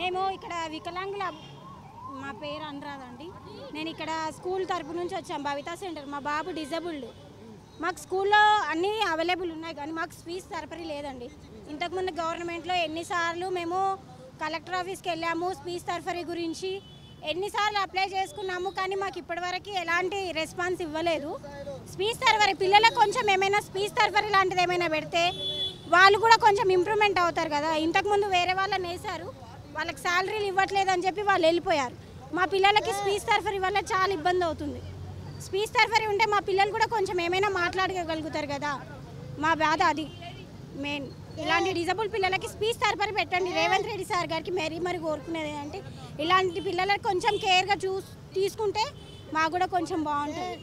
మేము ఇక్కడ వికలాంగుల మా పేరు అనురాదండి. నేను ఇక్కడ స్కూల్ తరపు నుంచి వచ్చాం, భవితా సెంటర్. మా బాబు డిజబుల్డ్. మాకు స్కూల్లో అన్నీ అవైలబుల్ ఉన్నాయి కానీ మాకు ఫీజు సరఫరీ లేదండి. ఇంతకుముందు గవర్నమెంట్లో ఎన్నిసార్లు మేము కలెక్టర్ ఆఫీస్కి వెళ్ళాము, ఫీజు సరఫరీ గురించి ఎన్నిసార్లు అప్లై చేసుకున్నాము, కానీ మాకు ఇప్పటివరకు ఎలాంటి రెస్పాన్స్ ఇవ్వలేదు. ఫీజు సరఫరీ పిల్లలకు కొంచెం ఏమైనా ఫీజు సరఫరీ లాంటిది ఏమైనా పెడితే వాళ్ళు కూడా కొంచెం ఇంప్రూవ్మెంట్ అవుతారు కదా. ఇంతకుముందు వేరే వాళ్ళని వేశారు, వాళ్ళకి శాలరీలు ఇవ్వట్లేదు అని చెప్పి వాళ్ళు వెళ్ళిపోయారు. మా పిల్లలకి ఫీజు సరఫరీ వల్ల చాలా ఇబ్బంది అవుతుంది. ఫీజు సరఫరీ ఉంటే మా పిల్లలు కూడా కొంచెం ఏమైనా మాట్లాడగలుగుతారు కదా. మా బాధ అది మెయిన్. ఇలాంటి డిజబుల్ పిల్లలకి ఫీజు సరఫరీ పెట్టండి. రేవంత్ రెడ్డి సార్ గారికి మరి కోరుకునేది ఏంటంటే ఇలాంటి పిల్లలకి కొంచెం కేర్గా తీసుకుంటే మాకు కూడా కొంచెం బాగుంటుంది.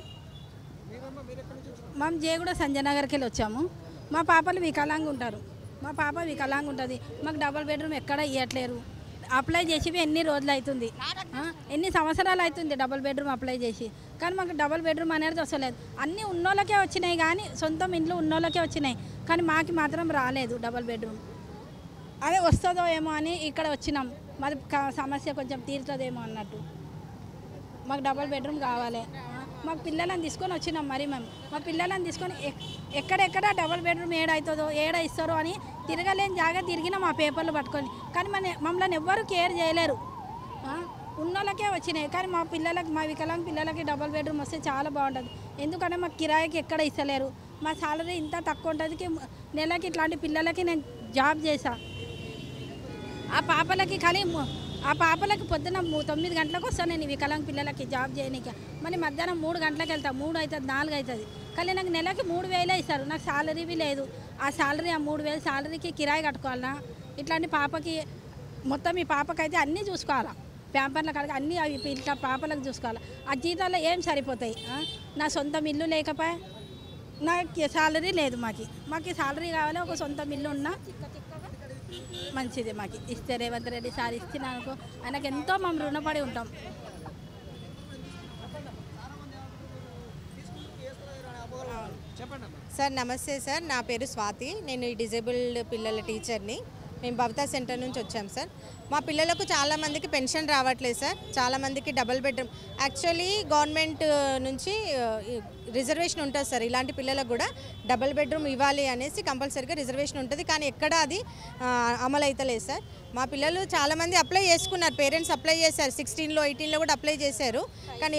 మేము జేగూడ సంజయ్ నగర్కి వెళ్ళి వచ్చాము. మా పాపలు వికలాంగా ఉంటారు. మా పాప వికలాంగా ఉంటుంది. మాకు డబుల్ బెడ్రూమ్ ఎక్కడ ఇవ్వట్లేరు. అప్లై చేసి ఎన్ని రోజులు అవుతుంది, ఎన్ని సంవత్సరాలు అవుతుంది డబుల్ బెడ్రూమ్ అప్లై చేసి, కానీ మాకు డబుల్ బెడ్రూమ్ అనేది వస్తలేదు. అన్నీ ఉన్నోళ్ళకే వచ్చినాయి కానీ సొంతం ఇంట్లో ఉన్నోళ్ళకే వచ్చినాయి, కానీ మాకు మాత్రం రాలేదు డబుల్ బెడ్రూమ్. అదే వస్తుందో ఏమో అని ఇక్కడ వచ్చినాం. మాది సమస్య కొంచెం తీరుతుందేమో అన్నట్టు. మాకు డబుల్ బెడ్రూమ్ కావాలి. మాకు పిల్లలను తీసుకొని వచ్చినాం. మరి మేము మా పిల్లలను తీసుకొని ఎక్కడెక్కడ డబుల్ బెడ్రూమ్ ఏడవుతుందో ఏడ ఇస్తారో అని తిరగలేని జాగా తిరిగినాం మా పేపర్లు పట్టుకొని, కానీ మమ్మల్ని ఎవ్వరూ కేర్ చేయలేరు. ఉన్నోళ్ళకే వచ్చినాయి, కానీ మా పిల్లలకి, మా వికలాంగ పిల్లలకి డబుల్ బెడ్రూమ్ వస్తే చాలా బాగుంటుంది. ఎందుకంటే మాకు కిరాయికి ఎక్కడ ఇస్తలేరు. మా సాలరీ ఇంత తక్కువ ఉంటుంది. నెలకి ఇట్లాంటి పిల్లలకి నేను జాబ్ చేశా. ఆ పాపలకి పొద్దున 9 గంటలకు వస్తాను నేను వికలాంగ పిల్లలకి జాబ్ చేయడానికి. మళ్ళీ మధ్యాహ్నం 3 గంటలకు వెళ్తాను. 3 అవుతుంది, 4 అవుతుంది. కానీ నాకు నెలకి 3000 ఇస్తారు. నాకు సాలరీవి లేదు. ఆ 3000 సాలరీకి కిరాయి కట్టుకోవాలన్నా. ఇట్లాంటి పాపకి మొత్తం ఈ పాపకైతే అన్నీ చూసుకోవాలా. ప్యాంపర్ల కాడికి అన్నీ అవి ఇట్లా పాపలకు చూసుకోవాలి. ఆ జీతాల్లో ఏం సరిపోతాయి. నా సొంతం ఇల్లు లేకపోయా, నాకు సాలరీ లేదు. మాకు సాలరీ కావాలి. ఒక సొంతం ఇల్లు ఉన్నా మంచిది. మాకు ఇస్తే రేవంత్ రెడ్డి సార్ ఇచ్చినానుకో ఆయనకు ఎంతో మేము రుణపడి ఉంటాం. సార్ నమస్తే సార్, నా పేరు స్వాతి. నేను ఈ డిజేబుల్డ్ పిల్లల టీచర్ని. మేము భవితా సెంటర్ నుంచి వచ్చాం సార్. మా పిల్లలకు చాలామందికి పెన్షన్ రావట్లేదు సార్. చాలామందికి డబుల్ బెడ్రూమ్ యాక్చువల్లీ గవర్నమెంట్ నుంచి రిజర్వేషన్ ఉంటుంది సార్. ఇలాంటి పిల్లలకు కూడా డబుల్ బెడ్రూమ్ ఇవ్వాలి అనేసి కంపల్సరీగా రిజర్వేషన్ ఉంటుంది, కానీ ఎక్కడ అది అమలు అవుతలేదు సార్. మా పిల్లలు చాలామంది అప్లై చేసుకున్నారు, పేరెంట్స్ అప్లై చేశారు. 16లో 18లో కూడా అప్లై చేశారు, కానీ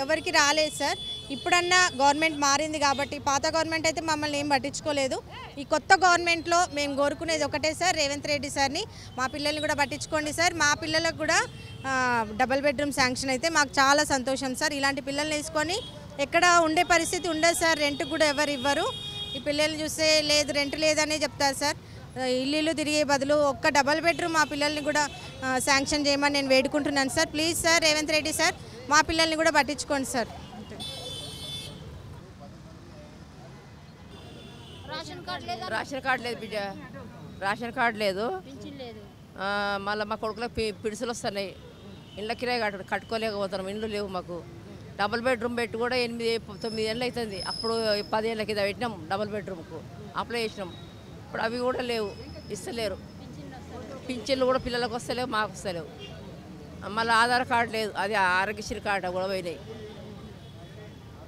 ఎవరికి రాలేదు సార్. ఇప్పుడన్నా గవర్నమెంట్ మారింది కాబట్టి, పాత గవర్నమెంట్ అయితే మమ్మల్ని ఏం పట్టించుకోలేదు. ఈ కొత్త గవర్నమెంట్లో మేము కోరుకునేది ఒకటే సార్, రేవంత్ రెడ్డి సార్ని మా పిల్లల్ని కూడా పట్టించుకోండి సార్. మా పిల్లలకు కూడా డబుల్ బెడ్రూమ్ శాంక్షన్ అయితే మాకు చాలా సంతోషం సార్. ఇలాంటి పిల్లల్ని వేసుకొని ఎక్కడ ఉండే పరిస్థితి ఉండదు సార్. రెంట్ కూడా ఎవరు ఇవ్వరు. ఈ పిల్లల్ని చూస్తే లేదు, రెంట్ లేదనే చెప్తారు సార్. ఇల్లు తిరిగే బదులు ఒక్క డబుల్ బెడ్రూమ్ మా పిల్లల్ని కూడా శాంక్షన్ చేయమని నేను వేడుకుంటున్నాను sir. Please sir Revanth Reddy sir, మా పిల్లల్ని కూడా పట్టించుకోండి సార్. రేషన్ కార్డు లేదు బిడ్డ, రేషన్ కార్డు లేదు. మళ్ళీ మా కొడుకులకు పిడుసులు వస్తున్నాయి. ఇళ్ళ కిరాయి కట్టుకోలేకపోతున్నాం. ఇండ్లు లేవు మాకు. డబుల్ బెడ్రూమ్ పెట్టి కూడా 8-9 ఏళ్ళు అవుతుంది. అప్పుడు 10 ఏళ్ళ కింద పెట్టినాం డబుల్ బెడ్రూమ్కు అప్లై చేసినాం. ఇప్పుడు అవి కూడా లేవు, ఇస్తలేరు. పింఛన్లు కూడా పిల్లలకు వస్తలేవు, మాకు వస్తలేవు. మళ్ళీ ఆధార్ కార్డు లేదు, అది ఆరోగ్యశ్రీ కార్డు కూడా పోయినాయి.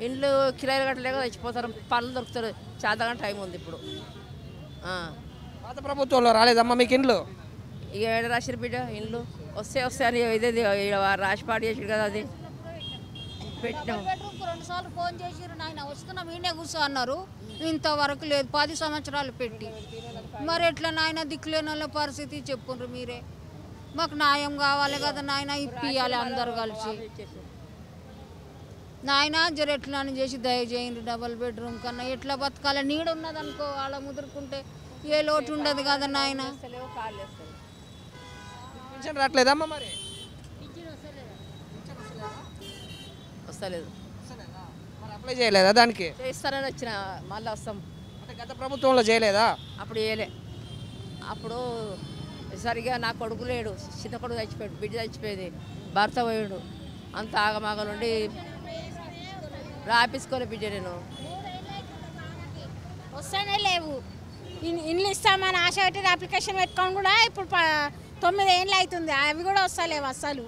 ఇండ్లు కిరాయిలు కట్టలేక చచ్చిపోతారు. పనులు దొరుకుతారు, చేతగా టైం ఉంది ఇప్పుడు. పాత ప్రభుత్వంలో రాలేదమ్మా మీకు ఇండ్లు? ఇక ఏడ రాసిరు బిడ్డ ఇండ్లు వస్తే అని ఇదేది రాసిపాటు చేసాడు కదా, అది పెట్టినాం. 2 సార్లు ఫోన్ చేసిరు, నాయన వస్తున్నాం ఈయనే కూర్చో అన్నారు. ఇంతవరకు లేదు, 10 సంవత్సరాలు పెట్టి. మరి ఎట్లా నాయన దిక్కులేని వాళ్ళ పరిస్థితి చెప్పుండ్రు మీరే. మాకు న్యాయం కావాలి కదా నాయన, ఇప్పియాలి అందరు కలిసి. నాయన జర ఎట్లా అని చేసి దయచేయండి. డబుల్ బెడ్రూమ్ కన్నా ఎట్లా బతకాలి, నీడ ఉన్నది అనుకో, వాళ్ళ ముదురుకుంటే ఏ లోటు ఉండదు కదా నాయన. పెన్షన్ రావట్లేదమ్మా? మరి వస్తలేదు. మరి అప్లై చేయలేదా దానికి? చేస్తారని వచ్చిన మళ్ళీ వస్తాం. అంటే గత ప్రభుత్వంలో చేయలేదా? అప్పుడు చేయలే. అప్పుడు సరిగా నా కొడుకు లేడు, చిన్న కొడుకు చచ్చిపోయాడు, బిడ్డ చచ్చిపోయింది, భర్త పోయాడు. అంత ఆగమాగ నుండి రాపిసుకోలే బిడ్డ. నేను వస్తేనే లేవు, ఇండ్లు ఇస్తామని ఆశ పెట్టి అప్లికేషన్ పెట్టుకొని కూడా ఇప్పుడు 9 ఏళ్ళు అవుతుంది, అవి కూడా వస్తలేవు అస్సలు.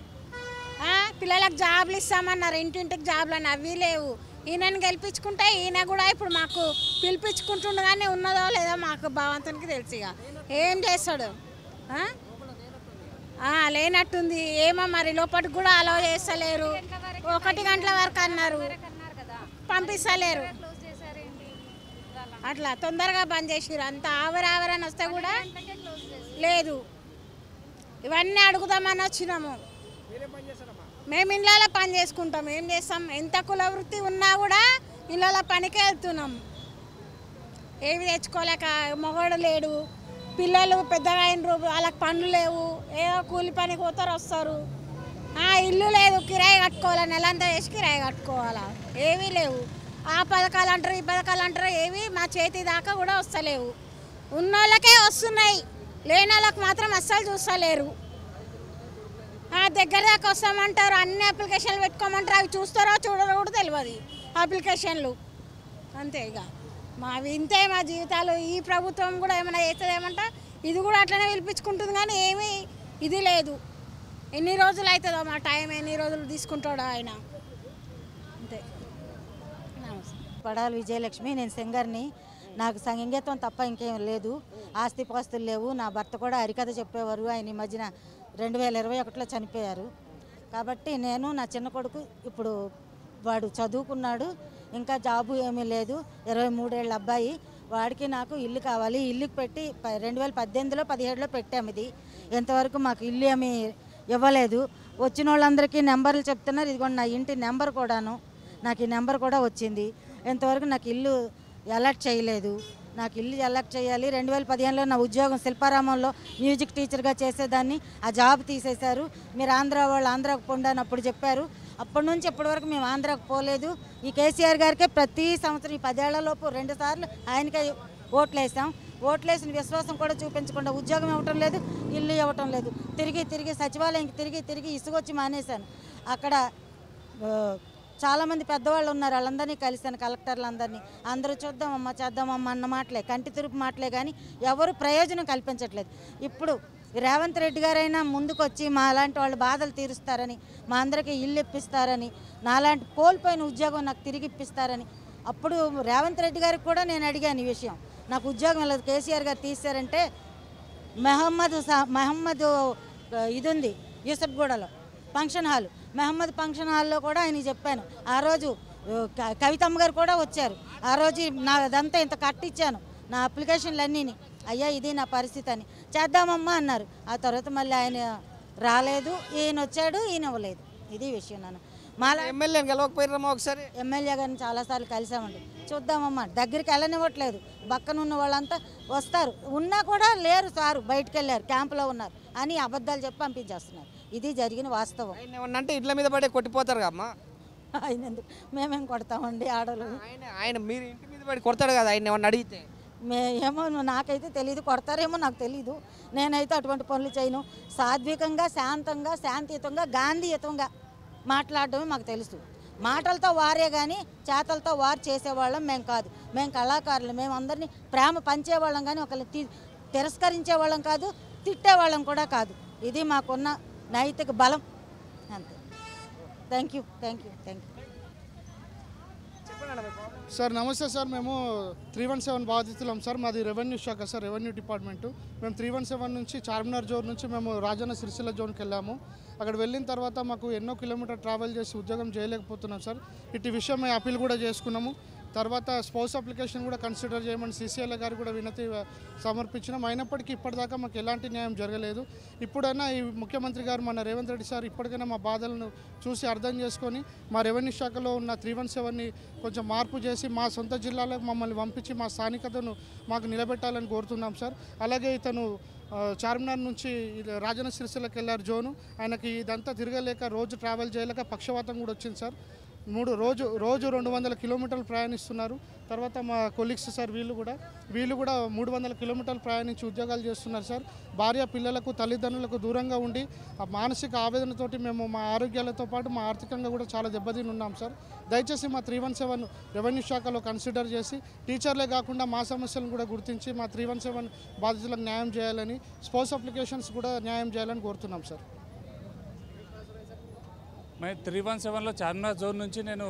పిల్లలకు జాబ్లు ఇస్తామన్నారు, ఇంటింటికి జాబ్లు అని, అవి లేవు. ఈయనని గెలిపించుకుంటే ఈయన కూడా ఇప్పుడు మాకు పిలిపించుకుంటుండగానే ఉన్నదో లేదో మాకు భగవంతునికి తెలుసు. ఇక ఏం చేస్తాడు లేనట్టుంది. ఏమో మరి లోపలికి కూడా అలో చేస్తలేరు. 1 గంటల వరకు అన్నారు, పంపిస్తలేరు. అట్లా తొందరగా బంద్ చేసిరు. అంత ఆవరావరని వస్తే కూడా లేదు. ఇవన్నీ అడుగుదామని వచ్చినాము. మేము ఇళ్ళలో పని చేసుకుంటాం, ఏం చేస్తాం? ఎంత కుల వృత్తి ఉన్నా కూడా ఇళ్ళలో పనికి వెళ్తున్నాం. ఏవి తెచ్చుకోలేక, మొగడు లేడు, పిల్లలు పెద్దగా అయినరు, వాళ్ళకి పనులు లేవు, ఏదో కూలి పనికి పోతారు వస్తారు. ఇల్లు లేదు, కిరాయి కట్టుకోవాలి, నెలంతా వేసి కిరాయి కట్టుకోవాలా, ఏవీ లేవు. ఆ పథకాలు అంటారు, ఈ పథకాలు అంటారు, ఏవి మా చేతి దాకా కూడా వస్తలేవు. ఉన్నోళ్ళకే వస్తున్నాయి, లేని వాళ్ళకి మాత్రం అస్సలు చూస్తలేరు. దగ్గర దాకా వస్తామంటారు, అన్ని అప్లికేషన్లు పెట్టుకోమంటారు, అవి చూస్తారో చూడరో కూడా తెలియదు అప్లికేషన్లు. అంతే ఇక మావి ఇంతే మా జీవితాలు. ఈ ప్రభుత్వం కూడా ఏమైనా చేస్తుందేమంట, ఇది కూడా అట్లనే పిలిపించుకుంటుంది, కానీ ఏమీ ఇది లేదు. ఎన్ని రోజులు అవుతుందో మా టైం, ఎన్ని రోజులు తీసుకుంటాడో ఆయన. అంతే. పడాలి విజయలక్ష్మి, నేను సింగర్ని. నాకు సంగీతం తప్ప ఇంకేం లేదు, ఆస్తిపాస్తులు లేవు. నా భర్త కూడా హరికథ చెప్పేవారు, ఆయన ఈ మధ్యన 2021లో చనిపోయారు. కాబట్టి నేను, నా చిన్న కొడుకు ఇప్పుడు వాడు చదువుకున్నాడు, ఇంకా జాబు ఏమీ లేదు, 23 ఏళ్ళ అబ్బాయి. వాడికి నాకు ఇల్లు కావాలి. ఇల్లుకి పెట్టి 2018లో 17లో పెట్టాము. ఇది ఇంతవరకు మాకు ఇల్లు ఏమీ ఇవ్వలేదు. వచ్చిన వాళ్ళందరికీ నెంబర్లు చెప్తున్నారు, ఇదిగోండి నా ఇంటి నెంబర్ కూడాను, నాకు ఈ నెంబర్ కూడా వచ్చింది. ఇంతవరకు నాకు ఇల్లు అలర్ట్ చేయలేదు. నాకు ఇల్లు అలర్ట్ చేయాలి. 2015లో నా ఉద్యోగం శిల్పారామంలో మ్యూజిక్ టీచర్గా చేసేదాన్ని, ఆ జాబ్ తీసేశారు. మీరు ఆంధ్ర వాళ్ళు ఆంధ్రాకు పొండి అని అప్పుడు చెప్పారు. అప్పటి నుంచి ఇప్పటి వరకు మేము ఆంధ్రాకు పోలేదు. ఈ కేసీఆర్ గారికే ప్రతి సంవత్సరం ఈ 10 ఏళ్లలోపు 2 సార్లు ఆయనకే ఓట్లేసాం. ఓట్లేసిన విశ్వాసం కూడా చూపించకుండా ఉద్యోగం ఇవ్వటం లేదు, ఇల్లు ఇవ్వటం లేదు. తిరిగి సచివాలయంకి తిరిగి ఇసుగొచ్చి మానేశాను. అక్కడ చాలామంది పెద్దవాళ్ళు ఉన్నారు, వాళ్ళందరినీ కలిశాను, కలెక్టర్లందరినీ. అందరూ చూద్దామమ్మా చేద్దామమ్మా అన్న మాటలే, కంటి తురుపు మాటలే, కానీ ఎవరు ప్రయోజనం కల్పించట్లేదు. ఇప్పుడు రేవంత్ రెడ్డి గారైనా ముందుకు వచ్చి మా అలాంటి వాళ్ళు బాధలు తీరుస్తారని, మా అందరికీ ఇల్లు ఇప్పిస్తారని, నాలాంటి కోల్పోయిన ఉద్యోగం నాకు తిరిగి ఇప్పిస్తారని. అప్పుడు రేవంత్ రెడ్డి గారికి కూడా నేను అడిగాను ఈ విషయం. నాకు ఉద్యోగం లేదు, కేసీఆర్ గారు తీశారంటే మహమ్మద్ ఇది ఉంది యూసఫ్గూడలో ఫంక్షన్ హాల్, మహమ్మద్ ఫంక్షన్ హాల్లో కూడా ఆయన చెప్పాను. ఆ రోజు కవితమ్మ గారు కూడా వచ్చారు. ఆ రోజు నాదంతా ఇంత కట్టించాను, నా అప్లికేషన్లు అన్నీని. అయ్యా ఇది నా పరిస్థితి అని, చేద్దామమ్మా అన్నారు. ఆ తర్వాత మళ్ళీ ఆయన రాలేదు, ఈయన వచ్చాడు, ఈయన ఇవ్వలేదు. ఇది విషయం. నన్ను మాలా ఎమ్మెల్యేని గెలవకపోయినామా ఒకసారి? ఎమ్మెల్యే గారిని చాలాసార్లు కలిసామండి. చూద్దామమ్మా, దగ్గరికి వెళ్ళనివ్వట్లేదు. పక్కనున్న వాళ్ళంతా వస్తారు, ఉన్నా కూడా లేరు, సారు బయటకు వెళ్ళారు, క్యాంపులో ఉన్నారు అని అబద్ధాలు చెప్పి పంపించేస్తున్నారు. ఇది జరిగిన వాస్తవం. అంటే ఇళ్ళ మీద పడే కొట్టిపోతారు కమ్మా. ఆయన ఎందుకు, మేమేం కొడతామండి ఆడలు? ఆయన మీరు ఇంటి మీద పడి కొడతాడు కదా, ఆయన ఏమన్నా అడిగితే. ఏమో నాకైతే తెలియదు, కొడతారేమో నాకు తెలీదు. నేనైతే అటువంటి పనులు చేయను. సాత్వికంగా, శాంతంగా, శాంతియుతంగా, గాంధీయుతంగా మాట్లాడడమే మాకు తెలుసు. మాటలతో వారే కానీ చేతలతో వారు చేసేవాళ్ళం మేము కాదు. మేము కళాకారులు, మేము అందరినీ ప్రేమ పంచేవాళ్ళం కానీ ఒకరిని తిరస్కరించేవాళ్ళం కాదు, తిట్టేవాళ్ళం కూడా కాదు. ఇది మాకున్న నైతిక బలం, అంతే. Thank you. సార్ నమస్తే సార్, మేము 317 బాధితులం సార్. మాది రెవెన్యూ శాఖ సార్, రెవెన్యూ డిపార్ట్మెంటు. మేము 317 నుంచి చార్మినార్ జోన్ నుంచి మేము రాజన్న సిరిసిల్ల జోన్కి వెళ్ళాము. అక్కడ వెళ్ళిన తర్వాత మాకు ఎన్నో కిలోమీటర్ ట్రావెల్ చేసి ఉద్యోగం చేయలేకపోతున్నాం సార్. ఇటు విషయం మేము అప్పీల్ కూడా చేసుకున్నాము. తర్వాత స్పౌస్ అప్లికేషన్ కూడా కన్సిడర్ చేయమని సీసీఎల్ గారు కూడా వినతి సమర్పించినాం. అయినప్పటికీ ఇప్పటిదాకా మాకు ఎలాంటి న్యాయం జరగలేదు. ఇప్పుడైనా ఈ ముఖ్యమంత్రి గారు మన రేవంత్ రెడ్డి సార్ ఇప్పటికైనా మా బాధలను చూసి అర్థం చేసుకొని మా రెవెన్యూ శాఖలో ఉన్న 317ని కొంచెం మార్పు చేసి మా సొంత జిల్లాలకు మమ్మల్ని పంపించి మా స్థానికతను మాకు నిలబెట్టాలని కోరుతున్నాం సార్. అలాగే ఇతను చార్మినార్ నుంచి రాజన్న సిరిసిల్లకి వెళ్ళారు జోను. ఆయనకి ఇదంతా తిరగలేక, రోజు ట్రావెల్ చేయలేక పక్షవాతం కూడా వచ్చింది సార్. రోజు 200 కిలోమీటర్లు ప్రయాణిస్తున్నారు. తర్వాత మా కొలీగ్స్ సార్ వీళ్ళు కూడా 300 కిలోమీటర్లు ప్రయాణించి ఉద్యోగాలు చేస్తున్నారు సార్. భార్య పిల్లలకు తల్లిదండ్రులకు దూరంగా ఉండి ఆ మానసిక ఆవేదనతోటి మేము మా ఆరోగ్యాలతో పాటు మా ఆర్థికంగా కూడా చాలా దెబ్బతిని ఉన్నాం సార్. దయచేసి మా 317 రెవెన్యూ శాఖలో కన్సిడర్ చేసి టీచర్లే కాకుండా మా సమస్యలను కూడా గుర్తించి మా 317 బాధితులకు న్యాయం చేయాలని, స్పోర్ట్స్ అప్లికేషన్స్ కూడా న్యాయం చేయాలని కోరుతున్నాం సార్. मैं 317లో చార్మినార్ జోన్ నుంచి నేను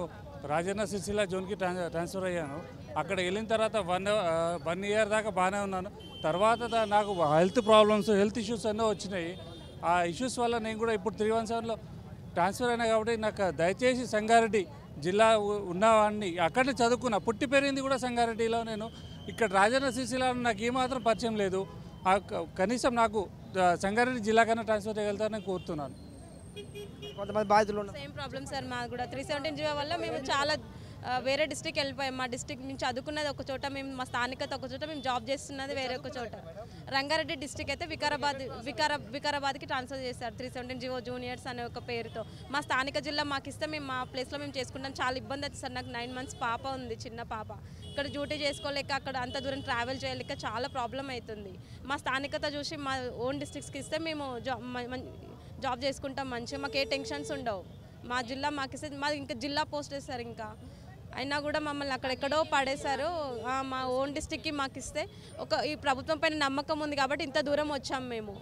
రాజన్న సిరిసిల్ల జోన్కి ట్రాన్స్ఫర్ అయ్యాను. అక్కడ వెళ్ళిన తర్వాత 1 ఇయర్ దాకా బాగానే ఉన్నాను. తర్వాత నాకు హెల్త్ ప్రాబ్లమ్స్, హెల్త్ ఇష్యూస్ అన్నీ వచ్చినాయి. ఆ ఇష్యూస్ వల్ల నేను కూడా ఇప్పుడు 317లో ట్రాన్స్ఫర్ అయినా కాబట్టి నాకు దయచేసి సంగారెడ్డి జిల్లా ఉన్నవాడిని, అక్కడనే చదువుకున్నా, పుట్టి పెరిగింది కూడా సంగారెడ్డిలో. నేను ఇక్కడ రాజన్న సిరిసిల్ల నాకు ఏమాత్రం పరిచయం లేదు. కనీసం నాకు సంగారెడ్డి జిల్లా కన్నా ట్రాన్స్ఫర్ చేయగలుగుతారని కోరుతున్నాను. కొంతమంది బాధితులు ఉన్నారు. సేమ్ ప్రాబ్లమ్ సార్ మాది కూడా. 317 జీవో వల్ల మేము చాలా వేరే డిస్ట్రిక్ట్ వెళ్ళిపోయాం. మా డిస్ట్రిక్ట్ మేము చదువుకున్నది ఒక చోట, మేము మా స్థానికత ఒక చోట, మేము జాబ్ చేస్తున్నది వేరే ఒక చోట. రంగారెడ్డి డిస్ట్రిక్ట్ అయితే వికారాబాద్కి ట్రాన్స్ఫర్ చేశారు 317 జీవో జూనియర్స్ అనే ఒక పేరుతో. మా స్థానిక జిల్లా మాకు ఇస్తే మేము మా ప్లేస్లో మేము చేసుకుంటాం. చాలా ఇబ్బంది అవుతుంది సార్. నాకు 9 months పాప ఉంది, చిన్న పాప. ఇక్కడ డ్యూటీ చేసుకోలేక, అక్కడ అంత దూరం ట్రావెల్ చేయలేక చాలా ప్రాబ్లం అవుతుంది. మా స్థానికత చూసి మా ఓన్ డిస్ట్రిక్ట్స్కి ఇస్తే మేము జాబ్ చేసుకుంటాం మంచిగా, మాకు ఏ టెన్షన్స్ ఉండవు. మా జిల్లా మాకు ఇస్తే మాది ఇంకా జిల్లా పోస్ట్ వేస్తారు. ఇంకా అయినా కూడా మమ్మల్ని అక్కడెక్కడో పడేశారు. మా ఓన్ డిస్ట్రిక్ట్కి మాకు ఇస్తే ఈ ప్రభుత్వం పైన నమ్మకం ఉంది కాబట్టి ఇంత దూరం వచ్చాం మేము.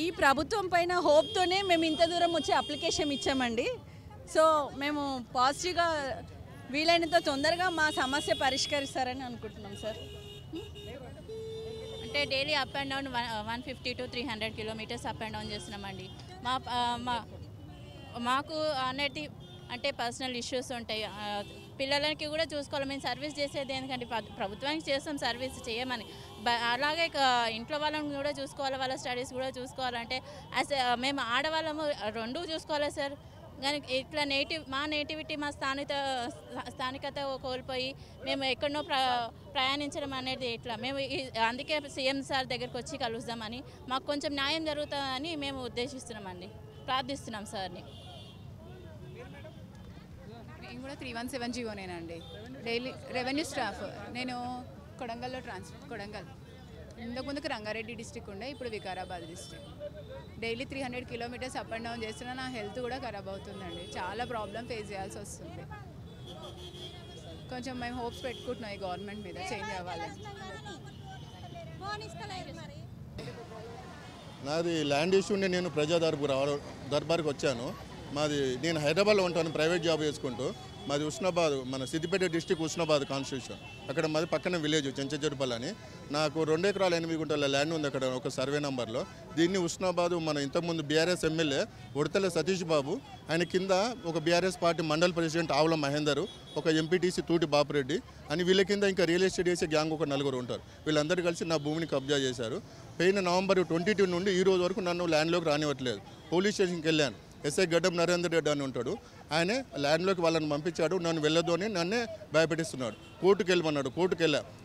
ఈ ప్రభుత్వం పైన హోప్తోనే మేము ఇంత దూరం వచ్చి అప్లికేషన్ ఇచ్చామండి. సో మేము పాజిటివ్గా వీలైనంత తొందరగా మా సమస్య పరిష్కరిస్తారని అనుకుంటున్నాం సార్. అంటే daily up and down 150 to 300 kilometres up and down చేస్తున్నామండి. మాకు అనేది అంటే పర్సనల్ ఇష్యూస్ ఉంటాయి. పిల్లలకి కూడా చూసుకోవాలి. మేము సర్వీస్ చేసేది ఎందుకంటే ప్రభుత్వానికి చేస్తాం, సర్వీస్ చేయమని. అలాగే ఇంట్లో వాళ్ళని కూడా చూసుకోవాలి, వాళ్ళ స్టడీస్ కూడా చూసుకోవాలంటే మేము ఆడవాళ్ళము రెండూ చూసుకోవాలి సార్. కానీ ఇట్లా మా నేటివిటీ, మా స్థానికత కోల్పోయి మేము ఎక్కడనో ప్రయాణించడం అనేది ఇట్లా మేము అందుకే సీఎం సార్ దగ్గరికి వచ్చి కలుద్దామని, మాకు కొంచెం న్యాయం జరుగుతుందని మేము ఉద్దేశిస్తున్నామండి, ప్రార్థిస్తున్నాం సార్ని. నేను కూడా 317 జీవోనేనండి, డైలీ రెవెన్యూ స్టాఫ్. నేను కొడంగల్ ఇంతకుముందుకు రంగారెడ్డి డిస్ట్రిక్ట్ ఉండే, ఇప్పుడు Vikarabad district. Daily 300 kilometres up and down చేస్తున్నా. నా హెల్త్ కూడా ఖరాబ్ అవుతుందండి, చాలా ప్రాబ్లం ఫేస్ చేయాల్సి వస్తుంది. కొంచెం మేము హోప్స్ పెట్టుకుంటున్నాం ఈ గవర్నమెంట్ మీద చేంజ్ అవ్వాలని. నాది ల్యాండ్ ఇష్యూ ఉండి నేను ప్రజా దర్బార్కి వచ్చాను. నేను హైదరాబాద్లో ఉంటాను, ప్రైవేట్ జాబ్ చేసుకుంటూ. మాది ఉస్నాబాద్, మన సిద్దిపేట డిస్టిక్ ఉస్నాబాద్ కాన్స్టిట్యూషన్. అక్కడ మాది పక్కన విలేజ్ చెంచచెరుపల్లి అని. నాకు 2 ఎకరాల 8 గుంటల ల్యాండ్ ఉంది అక్కడ ఒక సర్వే నెంబర్లో. దీన్ని ఉస్నాబాద్ మన ఇంతకుముందు బీఆర్ఎస్ ఎమ్మెల్యే ఉడతల సతీష్ బాబు, ఆయన కింద ఒక బీఆర్ఎస్ పార్టీ మండల్ ప్రెసిడెంట్ ఆవుల మహేందర్, ఒక ఎంపీటీసీ తూటి బాపురెడ్డి అని, వీళ్ళ కింద ఇంకా రియల్ ఎస్టేట్ చేసే గ్యాంగ్ ఒక 4 ఉంటారు. వీళ్ళందరూ కలిసి నా భూమిని కబ్జా చేశారు. పోయిన November 22 నుండి ఈ రోజు వరకు నన్ను ల్యాండ్లోకి రానివ్వట్లేదు. పోలీస్ స్టేషన్కి వెళ్ళాను. ఎస్ఐ గడ్డం నరేందర్ రెడ్డి అని ఉంటాడు, ఆయన ల్యాండ్లోకి వాళ్ళని పంపించాడు. నన్ను వెళ్ళొద్దు అని నన్నే భయపెట్టిస్తున్నాడు. కోర్టుకు వెళ్ళమన్నాడు.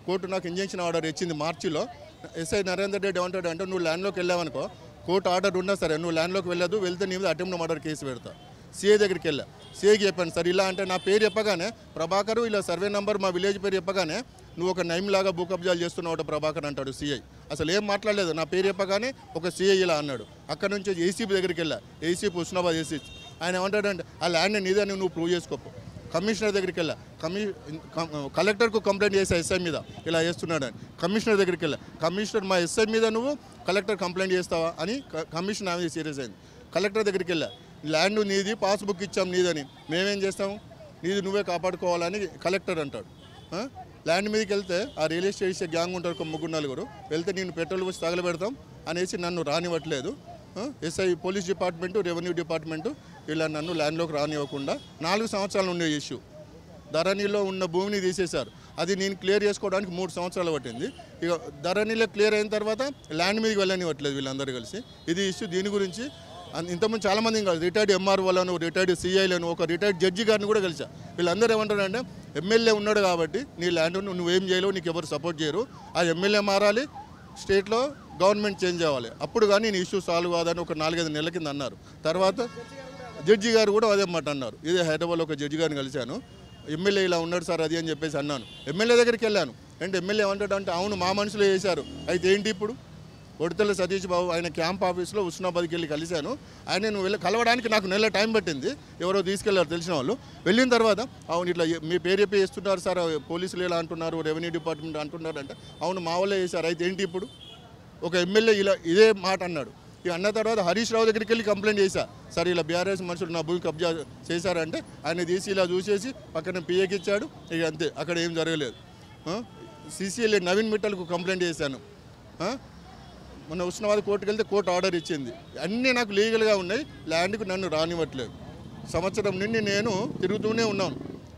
కోర్టు నాకు ఇంజెక్షన్ ఆర్డర్ ఇచ్చింది మార్చిలో. ఎస్ఐ నరేందర్ రెడ్డి ఏమంటాడు అంటే, నువ్వు ల్యాండ్లోకి వెళ్ళావనుకో, కోర్టు ఆర్డర్ ఉన్నా సరే నువ్వు ల్యాండ్లోకి వెళ్ళదు, వెళ్తే నీ మీద అటెంప్ట్ మర్డర్ కేసు పెడతా. సిఐ దగ్గరికి వెళ్ళా. సిఐకి చెప్పాను, సార్ ఇలా అంటే నా పేరు చెప్పగానే ప్రభాకర్, ఇలా సర్వే నెంబర్ మా విలేజ్ పేరు చెప్పగానే నువ్వు ఒక నైమ్లాగా భూ కబ్జాలు చేస్తున్నావు ప్రభాకర్ అంటాడు సిఐ. అసలు ఏం మాట్లాడలేదు, నా పేరు చెప్పగానే ఒక సిఐ ఇలా అన్నాడు. అక్కడ నుంచి ఏసీపీ దగ్గరికి వెళ్ళా, ఏసీపీ ఉస్నాబాద్ ఏసీపీ. ఆయన ఏమంటాడంటే, ఆ ల్యాండ్ నీదని నువ్వు ప్రూవ్ చేసుకోపో. కమిషనర్ దగ్గరికి వెళ్ళా, కలెక్టర్కు కంప్లైంట్ చేసా ఎస్ఐ మీద ఇలా చేస్తున్నాడని. కమిషనర్ దగ్గరికి వెళ్ళా, కమిషనర్ మా ఎస్ఐ మీద నువ్వు కలెక్టర్ కంప్లైంట్ చేస్తావా అని కమిషనర్ ఆమె సీరియస్ అయింది. కలెక్టర్ దగ్గరికి వెళ్ళా, ల్యాండ్ నీది, పాస్బుక్ ఇచ్చాం నీదని, మేమేం చేస్తాము, నీది నువ్వే కాపాడుకోవాలని కలెక్టర్ అంటాడు. ల్యాండ్ మీదకి వెళ్తే ఆ రియల్ ఎస్టేట్ చేసే గ్యాంగ్ ఉంటారు, ఒక 3-4 వెళ్తే నేను పెట్రోల్ పోసి తగలబెడతాం అనేసి నన్ను రానివ్వట్లేదు. SI police department, revenue department ఇలా నన్ను ల్యాండ్లోకి రానివ్వకుండా 4 సంవత్సరాలు ఉండే ఇష్యూ. ధరణిలో ఉన్న భూమిని తీసేశారు. అది నేను క్లియర్ చేసుకోవడానికి 3 సంవత్సరాలు పట్టింది. ఇక ధరణిలో క్లియర్ అయిన తర్వాత ల్యాండ్ మీదకి వెళ్ళనివ్వట్లేదు వీళ్ళందరూ కలిసి. ఇది ఇష్యూ. దీని గురించి ఇంతకుముందు చాలామంది కాదు, రిటైర్డ్ ఎంఆర్ఓలను, రిటైర్డ్ సిఐలను, ఒక రిటైర్డ్ జడ్జి గారిని కూడా కలిసా. వీళ్ళందరూ ఏమంటారంటే, ఎమ్మెల్యే ఉన్నాడు కాబట్టి నీ ల్యాండ్ నువ్వేం చేయలేవు, నీకు ఎవరు సపోర్ట్ చేయరు, ఆ ఎమ్మెల్యే మారాలి, స్టేట్లో గవర్నమెంట్ చేంజ్ అవ్వాలి, అప్పుడు కానీ నీ ఇష్యూ సాల్వ్ కాదని ఒక 4-5 నెలల కింద అన్నారు. తర్వాత జడ్జి గారు కూడా అదే మాట అన్నారు. ఇదే హైదరాబాద్లో ఒక జడ్జి గారిని కలిశాను, ఎమ్మెల్యే ఇలా ఉన్నాడు సార్ అది అని చెప్పేసి అన్నాను. ఎమ్మెల్యే దగ్గరికి వెళ్ళాను, అంటే ఎమ్మెల్యే ఏమంటాడు అంటే అవును మా మనుషులు చేశారు. అయితే ఏంటి ఇప్పుడు ఒడితల సతీష్ బాబు ఆయన క్యాంప్ ఆఫీస్లో హుస్నాబాద్కి వెళ్ళి కలిశాను. ఆయన కలవడానికి నాకు నెల టైం పట్టింది, ఎవరో తీసుకెళ్లారు తెలిసిన వాళ్ళు. వెళ్ళిన తర్వాత అవును ఇట్లా మీ పేరు చెప్పి వేస్తున్నారు సార్, పోలీసులు ఇలా అంటున్నారు, రెవెన్యూ డిపార్ట్మెంట్ అంటున్నారు అంటే అవును మా వాళ్ళే చేశారు. అయితే ఏంటి ఇప్పుడు ఒక ఎమ్మెల్యే ఇలా ఇదే మాట అన్నాడు. ఇక అన్న తర్వాత హరీష్ రావు దగ్గరికి వెళ్ళి కంప్లైంట్ చేశా, సార్ ఇలా బీఆర్ఎస్ మనుషులు నా భూమి కబ్జా చేశారంటే ఆయన తీసి ఇలా చూసేసి పక్కన పిఏకి ఇచ్చాడు. ఇక అంతే, అక్కడ ఏం జరగలేదు. సిసిఎల్ నవీన్ మిట్టల్కు కంప్లైంట్ చేశాను. మొన్న హుస్నాబాద్ కోర్టుకు వెళ్తే కోర్టు ఆర్డర్ ఇచ్చింది. అన్నీ నాకు లీగల్గా ఉన్నాయి, ల్యాండ్కు నన్ను రానివ్వట్లేదు. సంవత్సరం నుండి నేను తిరుగుతూనే ఉన్నాను.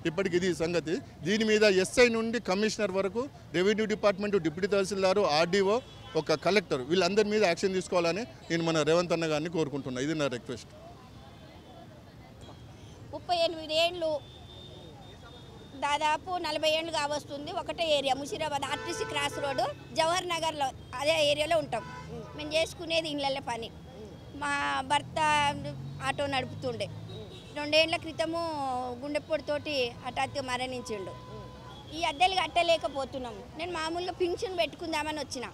ఇప్పటికి ఇది సంగతి. దీని మీద ఎస్ఐ నుండి కమిషనర్ వరకు, revenue department, deputy tahsildar, RDO, ఒక కలెక్టర్ వీళ్ళందరి మీద యాక్షన్ తీసుకోవాలని నేను మన రేవంత్ అన్న గారిని కోరుకుంటున్నా. ఇది నా రిక్వెస్ట్. 38 ఏళ్ళు దాదాపు 40 ఏళ్ళు కావస్తుంది. ఒకటే area Musheerabad RTC cross road Jawahar నగర్లో అదే ఏరియాలో ఉంటాం. మేము చేసుకునేది ఇళ్ళ పని. మా భర్త ఆటో నడుపుతుండే. 2 ఏళ్ల క్రితము గుండెపోటుతోటి హఠాత్తుగా మరణించిండు. ఈ అద్దెలు కట్టలేకపోతున్నాము. నేను మామూలుగా పింఛన్ పెట్టుకుందామని వచ్చిన.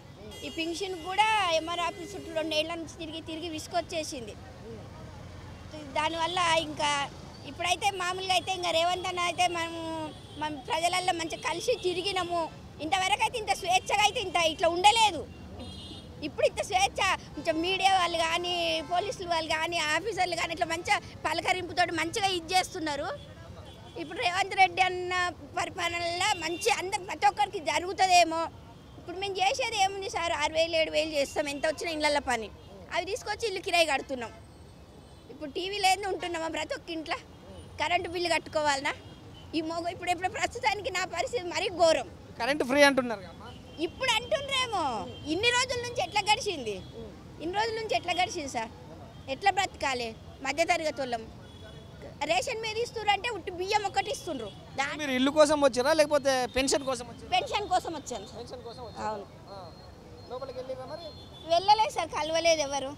ఈ పింఛన్ కూడా ఎంఆర్ ఆఫీస్ చుట్టూ 2 ఏళ్ల నుంచి తిరిగి విసుకొచ్చేసింది. దానివల్ల ఇంకా ఇప్పుడైతే మామూలుగా అయితే ఇంకా రేవంత్ అన్న అయితే మన ప్రజలల్లో మంచిగా కలిసి తిరిగినాము. ఇంతవరకు అయితే ఇంత స్వేచ్ఛగా అయితే ఇట్లా ఉండలేదు. ఇప్పుడు ఇంత స్వేచ్ఛ కొంచెం మీడియా వాళ్ళు కానీ, పోలీసులు వాళ్ళు కానీ, ఆఫీసర్లు కానీ ఇట్లా మంచిగా పలకరింపుతో మంచిగా ఇది చేస్తున్నారు. ఇప్పుడు రేవంత్ రెడ్డి అన్న పరిపాలనలో మంచి అందరు ప్రతి ఒక్కరికి జరుగుతుందేమో. ఇప్పుడు మేము చేసేది ఏముంది సార్, 6,000 7,000 చేస్తాం ఎంత వచ్చినా ఇళ్ళ పని. అవి తీసుకొచ్చి ఇల్లు కిరాయి కడుతున్నాం. ఇప్పుడు టీవీ లేదు ఉంటున్నామా ప్రతి ఒక్క ఇంట్లో, కరెంటు బిల్లు కట్టుకోవాలనా ఈ ఇప్పుడు ప్రస్తుతానికి నా పరిస్థితి మరీ ఘోరం. కరెంటు ఫ్రీ అంటున్నారు. ఇప్పుడు అంటుండ్రేమో, ఇన్ని రోజుల నుంచి ఎట్లా గడిచింది? ఇన్ని రోజుల నుంచి ఎట్లా గడిచింది సార్? ఎట్లా బ్రతకాలి? మధ్యతరగతి వాళ్ళం రేషన్ మీద ఇస్తున్నారు అంటే ఉట్టి బియ్యం ఒక్కటి ఇస్తుండ్రు. మీరు ఇల్లు కోసం వచ్చారా లేకపోతే పెన్షన్ కోసం వచ్చారా? పెన్షన్ కోసం వచ్చాను. పెన్షన్ కోసం అవును. లోపలికి వెళ్ళిరా మరి? వెళ్ళలేదు సార్, కలవలేదు ఎవరు.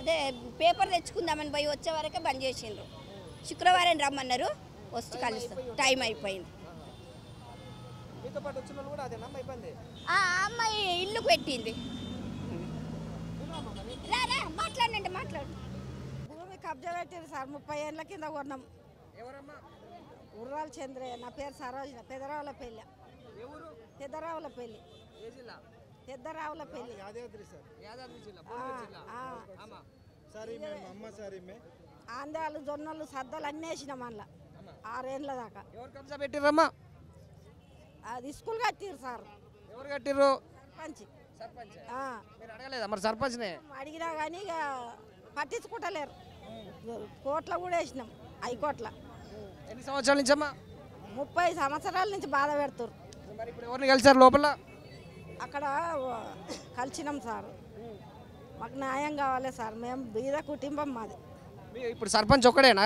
అదే పేపర్ తెచ్చుకుందామని పోయి వచ్చే వరకే బంద్ చేసిండ్రు. శుక్రవారం రమ్మన్నారు, వస్తూ కలుస్తాం. టైం అయిపోయింది. మీతో పాటు వచ్చిన వాళ్ళు కూడా అదేనా అయిపోయింది? ఆ అమ్మాయి ఇల్లు పెట్టింది. మాట్లాడండి మాట్లాడు. భూమి కబ్జా పెట్టారు సార్. 30 ఏళ్ళ కింద కొన్నాం. ఎవరమ్మా? ఉర్రాల చంద్రయ్య. నా పేరు సరోజన. పెదరావులపల్లి. పెదరావులపల్లి. ఏ జిల్లా? పెద్దరావులపల్లి. యాదాద్రి సార్. యాదాద్రి జిల్లా. ఆమా. సారీ మేము అమ్మ సారీ మే. ఆంధ్రాలు, జొన్నలు, సద్దలు అన్నీ వేసినాం అందులో 6 ఏళ్ళ దాకా. ఎవరు కబ్జా పెట్టిర్రమ్మా? అది స్కూల్ కట్టిర్రు సార్. ఎవరు కట్టిర్రు? సర్పంచ్. సర్పంచ్. మీరు అడగలేదా మరి సర్పంచ్నే? అడిగినా కానీ ఇక పట్టించుకుంటలేరు. కోట్ల కూడా వేసినాం, హైకోట్ల. ఎన్ని సంవత్సరాల నుంచి అమ్మా? 30 సంవత్సరాల నుంచి బాధ పెడుతురు. మరి ఇప్పుడు ఎవరిని కలిసారు లోపల? అక్కడ కలిసినాం సార్. మాకు న్యాయం కావాలి సార్. మేము బీద కుటుంబం మాది. ఇప్పుడు సర్పంచ్ ఒక్కడేనా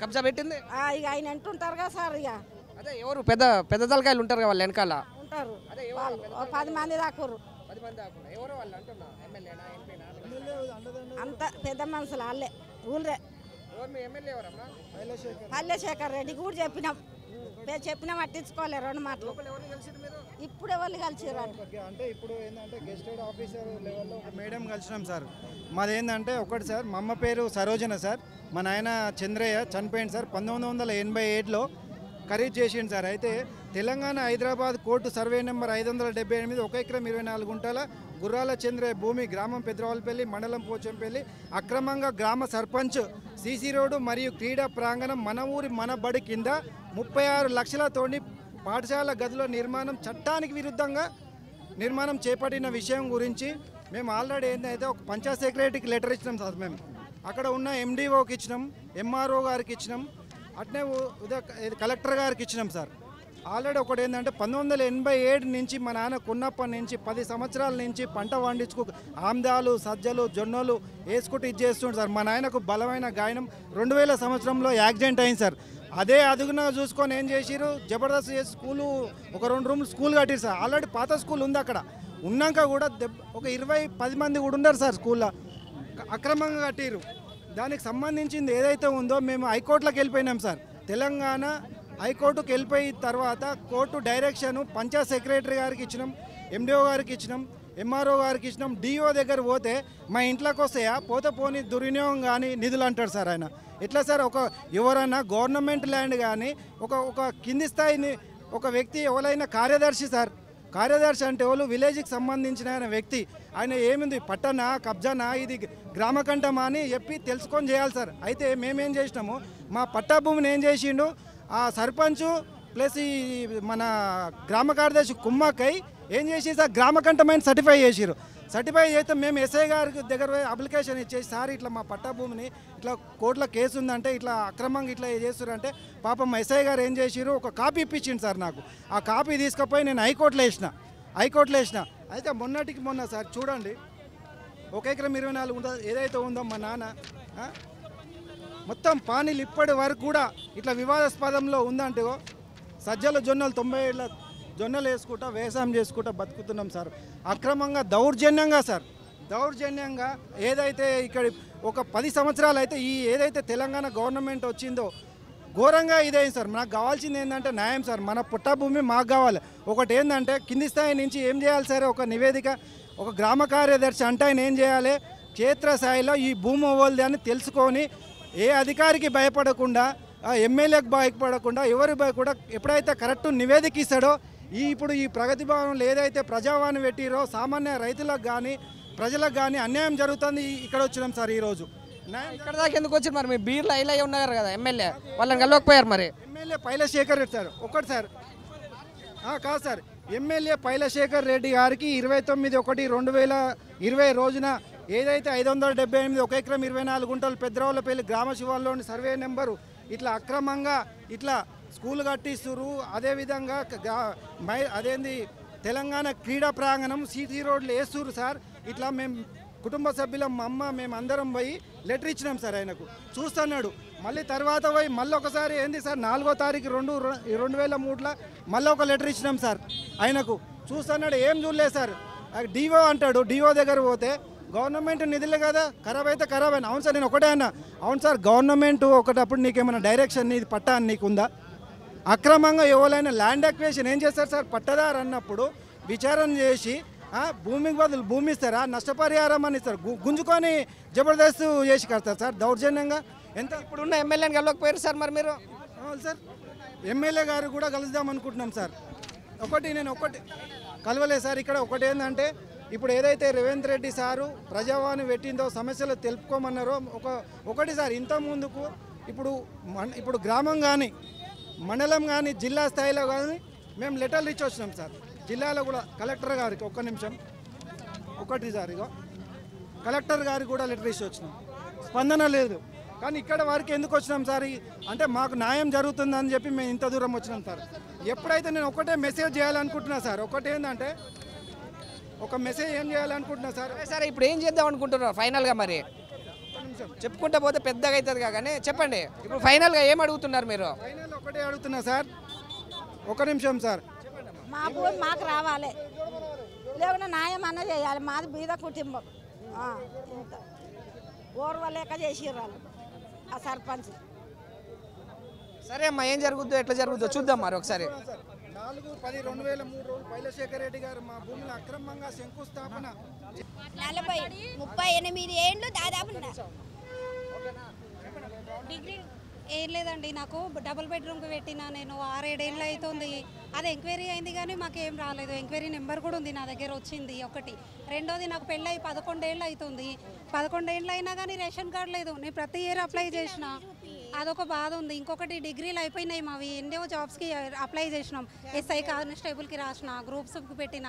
కబ్జా పెట్టింది? ఇక ఆయన అంటుంటారు కదా సార్. ఇక అదే ఎవరు పెద్ద పెద్ద తలకాయలు ఉంటారు కదా వాళ్ళు వెనకాల ఉంటారు. వాళ్ళు 10 మంది దాకురు. 10 మంది దాకా ఎవరు వాళ్ళు అంటున్నా? ఎమ్మెల్యేనా ఎంపీనా? అంత పెద్ద మనుషులు వాళ్ళే ఊళ్ళే. ఎవరు మీ ఎమ్మెల్యే ఎవరమ్మా? పల్లెశేఖర్ రెడ్డి కూడా చెప్పినాం. చెప్పినా పట్టించుకోలే 2 మాటలు. ఇప్పుడు ఎవరు కలిసిరు అంటే ఇప్పుడు ఏంటంటే గెస్టెడ్ ఆఫీసర్ లెవెల్లో మేడం కలిసినాం సార్. మాది ఏంటంటే ఒకటి సార్, మా అమ్మ పేరు సరోజన సార్, మా నాయన చంద్రయ్య చనిపోయింది సార్. 1987లో ఖరీదు చేసిండు సార్. అయితే Telangana Hyderabad court survey number 578 1 ఎకరం 24 గుంటల గుర్రాల చంద్రయ్య భూమి, గ్రామం పెద్దరావులపల్లి, మండలం పోచంపల్లి, అక్రమంగా గ్రామ సర్పంచ్ సీసీ రోడ్డు మరియు క్రీడా ప్రాంగణం మన ఊరి మన బడి కింద 36 లక్షలతోని పాఠశాల గదుల నిర్మాణం చట్టానికి విరుద్ధంగా నిర్మాణం చేపట్టిన విషయం గురించి మేము ఆల్రెడీ ఏంటంటే ఒక పంచాయత్ సెక్రటరీకి లెటర్ ఇచ్చినాం సార్. మేము అక్కడ ఉన్న ఎండిఓకి ఇచ్చినాం, ఎంఆర్ఓ గారికి ఇచ్చినాం, అట్నే కలెక్టర్ గారికి ఇచ్చినాం సార్. ఆల్రెడీ ఒకటి ఏంటంటే 1987 నుంచి మా నాన్న కొన్నప్పటి నుంచి 10 సంవత్సరాల నుంచి పంట పండించుకు ఆమ్దాలు, సజ్జలు, జొన్నలు వేసుకుంటూ ఇది చేస్తుంటారు సార్. మా నాయనకు బలమైన గాయనం 2000 సంవత్సరంలో యాక్సిడెంట్ అయింది సార్. అదే అదుగునా చూసుకొని ఏం చేసిరు, జబర్దస్త్ చేసి స్కూలు ఒక 2 రూమ్లు స్కూల్ కట్టిరు సార్. ఆల్రెడీ పాత స్కూల్ ఉంది అక్కడ. ఉన్నాక కూడా ఒక 20-10 మంది కూడా ఉన్నారు సార్ స్కూల్లో. అక్రమంగా కట్టిరు. దానికి సంబంధించింది ఏదైతే ఉందో మేము హైకోర్టులోకి వెళ్ళిపోయినాం సార్. తెలంగాణ హైకోర్టుకు వెళ్ళిపోయిన తర్వాత కోర్టు డైరెక్షన్ పంచాయత్ సెక్రటరీ గారికి ఇచ్చినాం, ఎండిఓ గారికి ఇచ్చినాం, ఎంఆర్ఓ గారికి ఇచ్చినాం. డిఓ దగ్గర పోతే మా ఇంట్లోకి వస్తాయా, పోతే పోనీ దుర్వినియోగం కానీ నిధులు అంటాడు సార్ ఆయన. ఎట్లా సార్? ఎవరైనా గవర్నమెంట్ ల్యాండ్ కానీ ఒక కింది స్థాయిని ఒక వ్యక్తి ఎవరైనా కార్యదర్శి సార్, కార్యదర్శి అంటే వాళ్ళు విలేజ్కి సంబంధించిన ఆయన వ్యక్తి, ఆయన ఏముంది పట్టనా కబ్జానా ఇది గ్రామకంఠమా అని చెప్పి తెలుసుకొని చేయాలి సార్. అయితే మేమేం చేసినాము, మా పట్టా భూమిని ఏం చేసిండు ఆ సర్పంచ్ ప్లస్ ఈ మన గ్రామ కార్యదర్శి కుమ్మక్కై ఏం చేసి సార్ గ్రామకంఠమైన సర్టిఫై చేసిరు. సర్టిఫై చేస్తే మేము ఎస్ఐ గారికి దగ్గర అప్లికేషన్ ఇచ్చేసి సార్ ఇట్లా మా పట్టా భూమిని ఇట్లా కోర్టులో కేసు ఉందంటే ఇట్లా అక్రమంగా ఇట్లా చేస్తారంటే పాపం ఎస్ఐ గారు ఏం చేసిరు ఒక కాపీ ఇప్పించింది సార్ నాకు. ఆ కాపీ తీసుకుపోయి నేను హైకోర్టులో వేసిన. అయితే మొన్నటికి మొన్న సార్ చూడండి 1 ఎకరం 24 ఉందో ఏదైతే ఉందో మా నాన్న మొత్తం పానీలు ఇప్పటి వరకు కూడా ఇట్లా వివాదాస్పదంలో ఉందంటే సజ్జల జొన్నలు 90 ఏళ్ళ జొన్నలు వేసుకుంటా వ్యవసాయం చేసుకుంటా బతుకుతున్నాం సార్. అక్రమంగా దౌర్జన్యంగా ఏదైతే ఇక్కడ ఒక 10 సంవత్సరాలు అయితే ఈ ఏదైతే తెలంగాణ గవర్నమెంట్ వచ్చిందో ఘోరంగా ఇదేం సార్. మనకు కావాల్సింది ఏంటంటే న్యాయం సార్. మన పుట్టభూమి మాకు కావాలి. ఒకటి ఏంటంటే కింది స్థాయి నుంచి ఏం చేయాలి సార్, ఒక నివేదిక ఒక గ్రామ కార్యదర్శి అంటే ఆయన ఏం చేయాలి, క్షేత్రస్థాయిలో ఈ భూమి అవ్వదు అని తెలుసుకొని ఏ అధికారికి భయపడకుండా ఎమ్మెల్యేకి భయపడకుండా ఎవరి కూడా ఎప్పుడైతే కరెక్ట్ నివేదిక ఇస్తాడో ఇప్పుడు ఈ ప్రగతి భవన్లో ఏదైతే ప్రజావాణి పెట్టిరో సామాన్య రైతులకు కానీ ప్రజలకు కానీ అన్యాయం జరుగుతుంది. ఇక్కడ వచ్చినాం సార్ ఈరోజు. ఇక్కడ దాకా ఎందుకు వచ్చారు మరి? మీ బీర్లు ఇలా ఉన్నారు కదా ఎమ్మెల్యే, వాళ్ళని కలవకపోయారు మరి? ఎమ్మెల్యే పైలశేఖర్ రెడ్డి సార్ ఒకటి సార్ కాదు సార్, ఎమ్మెల్యే పైలశేఖర్ రెడ్డి గారికి 29/1/2020 రోజున ఏదైతే 578 1 ఎకరం 24 గుంటలు పెద్దరావులపల్లి గ్రామ శివార్లోని సర్వే నెంబరు ఇట్లా అక్రమంగా ఇట్లా స్కూల్ కట్టిస్తున్నారు. అదేవిధంగా అదేంది తెలంగాణ క్రీడా ప్రాంగణం సిటీ రోడ్లు వేస్తున్నారు సార్. ఇట్లా మేము కుటుంబ సభ్యులం మా అమ్మ మేము అందరం పోయి లెటర్ ఇచ్చినాం సార్. ఆయనకు చూస్తున్నాడు. మళ్ళీ తర్వాత పోయి మళ్ళీ ఒకసారి ఏంది సార్ 4వ తారీఖు 2003లో మళ్ళీ ఒక లెటర్ ఇచ్చినాం సార్ ఆయనకు. చూస్తున్నాడు, ఏం చూడలేదు సార్. డిఓ అంటాడు, డిఓ దగ్గర పోతే గవర్నమెంట్ నిధులే కదా, ఖరాబ్ అయితే ఖరాబ్ అయినా. అవును సార్, నేను ఒకటే అన్నా, అవును సార్ గవర్నమెంట్ ఒకటప్పుడు నీకేమైనా డైరెక్షన్ ఇది పట్టా నీకుందా? అక్రమంగా ఎవరైనా ల్యాండ్ అక్వేషన్ ఏం చేస్తారు సార్? పట్టదారు అన్నప్పుడు విచారణ చేసి భూమికి బదులు భూమి ఇస్తారా, నష్టపరిహారం అని ఇస్తారు, గుంజుకొని జబర్దస్త్ చేసి కడతారు సార్ దౌర్జన్యంగా. ఎంత ఇప్పుడున్న ఎమ్మెల్యేని కలవకపోయారు సార్ మరి మీరు? సార్ ఎమ్మెల్యే గారు కూడా కలుద్దాం అనుకుంటున్నాం సార్. నేను ఒకటి కలవలేదు సార్. ఇక్కడ ఒకటి ఏంటంటే ఇప్పుడు ఏదైతే రేవంత్ రెడ్డి సారు ప్రజావాణి పెట్టిందో సమస్యలు తెలుపుకోమన్నారో ఒకటి సార్, ఇంత ముందుకు ఇప్పుడు గ్రామం కానీ మండలం కానీ జిల్లా స్థాయిలో కానీ మేము లెటర్లు ఇచ్చి వచ్చినాం సార్. జిల్లాలో కూడా కలెక్టర్ గారికి ఒకటి సార్, ఇగో కలెక్టర్ గారికి కూడా లెటర్ ఇచ్చి వచ్చినాం, స్పందన లేదు. కానీ ఇక్కడ వారికి ఎందుకు వచ్చినాం సార్ అంటే మాకు న్యాయం జరుగుతుందని చెప్పి మేము ఇంత దూరం వచ్చినాం సార్. ఎప్పుడైతే నేను ఒకటే మెసేజ్ చేయాలనుకుంటున్నా సార్, ఒకటి ఏంటంటే ఒక మెసేజ్ ఏం చేయాలనుకుంటున్నా సార్. సరే ఇప్పుడు ఏం చేద్దాం అనుకుంటున్నారు ఫైనల్గా? మరి చెప్పుకుంటే పోతే పెద్దగా అవుతుంది కానీ చెప్పండి, ఇప్పుడు ఫైనల్గా ఏం అడుగుతున్నారు మీరు? ఫైనల్ ఒకటే అడుగుతున్నా సార్, ఒక నిమిషం సార్. మా భూమి మాకు రావాలి, లేకుండా న్యాయం అన్న చేయాలి. మాది బీద కుటుంబం, ఇంత ఓర్వలేక చేసిర్రు ఆ సర్పంచ్. సరే అమ్మా, ఏం జరుగుద్దో ఎట్లా జరుగుద్దో చూద్దాం మరి ఒకసారి. 4/10/2003 పైలశేఖర్ రెడ్డి గారు మా భూమిని అక్రమంగా శంకుస్థాపన 38 ఏళ్ళు దాదాపు డిగ్రీ ఏం లేదండి. నాకు డబుల్ బెడ్రూమ్కి పెట్టినా నేను 6-7 ఏళ్ళు అవుతుంది. అది ఎంక్వైరీ అయింది కానీ మాకేం రాలేదు. ఎంక్వైరీ నెంబర్ కూడా ఉంది నా దగ్గర, వచ్చింది ఒకటి. రెండోది నాకు పెళ్ళి 11 ఏళ్ళు అవుతుంది. 11 ఏళ్ళు అయినా కానీ రేషన్ కార్డు లేదు. నేను ప్రతి ఇయర్ అప్లై చేసిన, అదొక బాధ ఉంది. ఇంకొకటి డిగ్రీలు అయిపోయినాయి మావి, ఎన్నో జాబ్స్కి అప్లై చేసినాం. ఎస్ఐ కానిస్టేబుల్కి రాసిన, గ్రూప్స్కి పెట్టిన,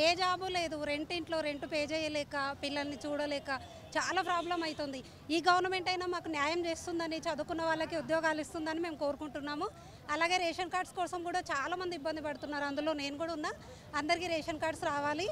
ఏ జాబు లేదు. ఇంట్లో రెంట్ పే చేయలేక, పిల్లల్ని చూడలేక చాలా ప్రాబ్లం అవుతుంది. ఈ గవర్నమెంట్ అయినా మాకు న్యాయం చేస్తుందని, చదువుకున్న వాళ్ళకి ఉద్యోగాలు ఇస్తుందని మేము కోరుకుంటున్నాము. అలాగే రేషన్ కార్డ్స్ కోసం కూడా చాలామంది ఇబ్బంది పడుతున్నారు, అందులో నేను కూడా ఉన్నా. అందరికీ రేషన్ కార్డ్స్ రావాలి.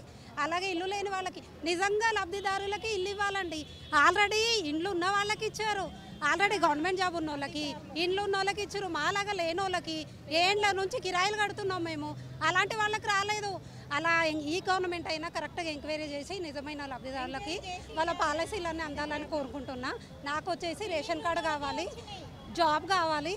అలాగే ఇల్లు లేని వాళ్ళకి, నిజంగా లబ్ధిదారులకి ఇల్లు ఇవ్వాలండి. ఆల్రెడీ ఇండ్లు ఉన్న వాళ్ళకి ఇచ్చారు, ఆల్రెడీ గవర్నమెంట్ జాబ్ ఉన్న వాళ్ళకి, ఇండ్లు ఉన్న వాళ్ళకి ఇచ్చారు. మాలాగా లేని వాళ్ళకి ఏండ్ల నుంచి కిరాయిలు కడుతున్నాం మేము, అలాంటి వాళ్ళకి రాలేదు. అలా ఈ గవర్నమెంట్ అయినా కరెక్ట్గా ఎంక్వైరీ చేసి నిజమైన లబ్ధిదారులకి వాళ్ళ పాలసీలన్నీ అందాలని కోరుకుంటున్నా. నాకు వచ్చేసి రేషన్ కార్డు కావాలి, జాబ్ కావాలి,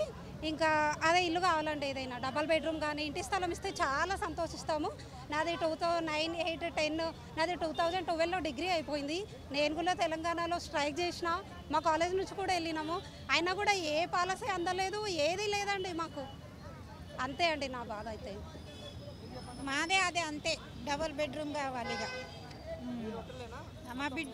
ఇంకా అదే ఇల్లు కావాలండి. ఏదైనా డబల్ బెడ్రూమ్ కానీ ఇంటి స్థలం ఇస్తే చాలా సంతోషిస్తాము. నాది 2009, 8, 10 నాది 2012లో డిగ్రీ అయిపోయింది. నేను కూడా తెలంగాణలో స్ట్రైక్ చేసిన, మా కాలేజ్ నుంచి కూడా వెళ్ళినాము. అయినా కూడా ఏ పాలసీ అందలేదు, ఏది లేదండి మాకు. అంతే అండి నా బాధ అయితే. మాదే అదే అంతే, డబల్ బెడ్రూమ్ కావాలి. ఇక మా బిడ్డ